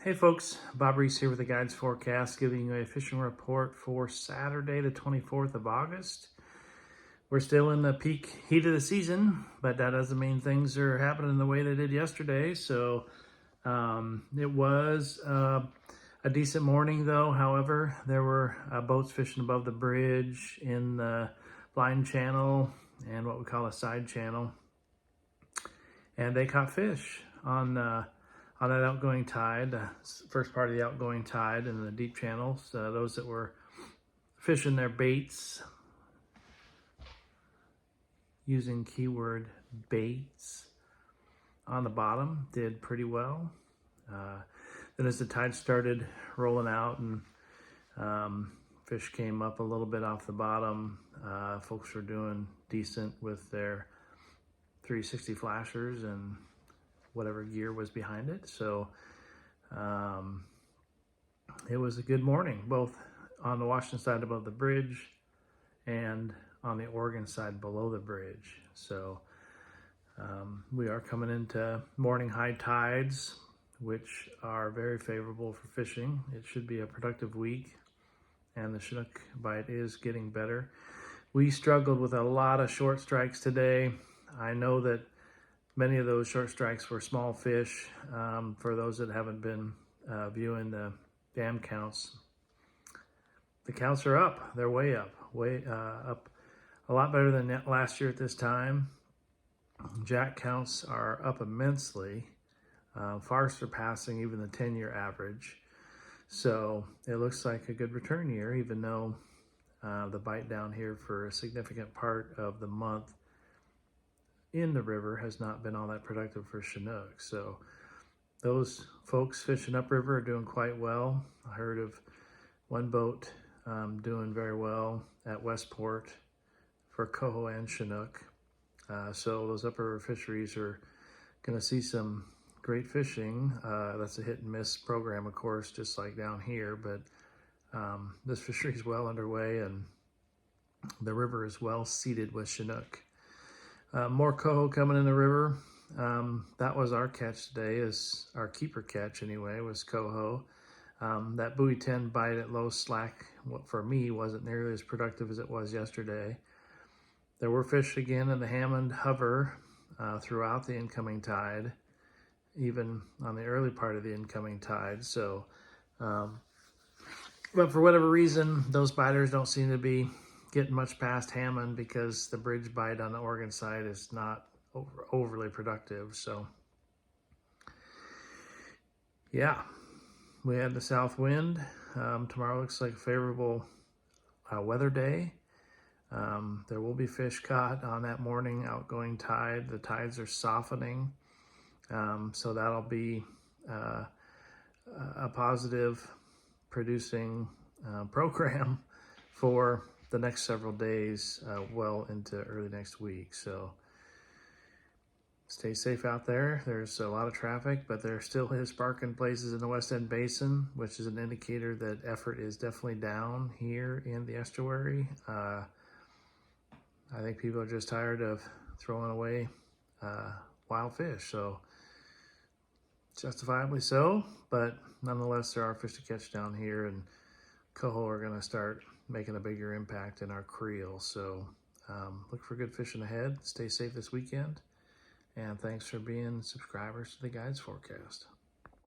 Hey folks, Bob Reese here with the Guides Forecast, giving you a fishing report for Saturday the 24th of August. We're still in the peak heat of the season, but that doesn't mean things are happening the way they did yesterday. So it was a decent morning though. However, there were boats fishing above the bridge in the blind channel and what we call a side channel. And they caught fish on that outgoing tide, the first part of the outgoing tide in the deep channels. Those that were fishing their baits, using keyword baits, on the bottom did pretty well. Then as the tide started rolling out and fish came up a little bit off the bottom, folks were doing decent with their 360 flashers and whatever gear was behind it. So it was a good morning, both on the Washington side above the bridge and on the Oregon side below the bridge. So we are coming into morning high tides, which are very favorable for fishing. It should be a productive week, and the Chinook bite is getting better. We struggled with a lot of short strikes today. I know that many of those short strikes were small fish. For those that haven't been viewing the dam counts, the counts are up. They're way up, up a lot better than last year at this time. Jack counts are up immensely, far surpassing even the 10-year average. So it looks like a good return year, even though the bite down here for a significant part of the month in the river has not been all that productive for Chinook. So those folks fishing upriver are doing quite well. I heard of one boat doing very well at Westport for coho and Chinook. So those upriver fisheries are going to see some great fishing. That's a hit and miss program, of course, just like down here, but this fishery is well underway and the river is well seeded with Chinook. More coho coming in the river. That was our catch today, is our keeper catch anyway, was coho. That buoy 10 bite at low slack, for me, wasn't nearly as productive as it was yesterday. There were fish again in the Hammond hover throughout the incoming tide, even on the early part of the incoming tide. So, but for whatever reason, those biters don't seem to be getting much past Hammond because the bridge bite on the Oregon side is not overly productive. So yeah, we had the south wind. Tomorrow looks like a favorable weather day. There will be fish caught on that morning outgoing tide. The tides are softening, so that'll be a positive producing program for the next several days, well into early next week. So stay safe out there. There's a lot of traffic, but there still is parking places in the West End Basin, which is an indicator that effort is definitely down here in the estuary. I think people are just tired of throwing away wild fish, so justifiably so, but nonetheless there are fish to catch down here, and coho are going to start making a bigger impact in our creel. So look for good fishing ahead. Stay safe this weekend, and thanks for being subscribers to the Guides Forecast.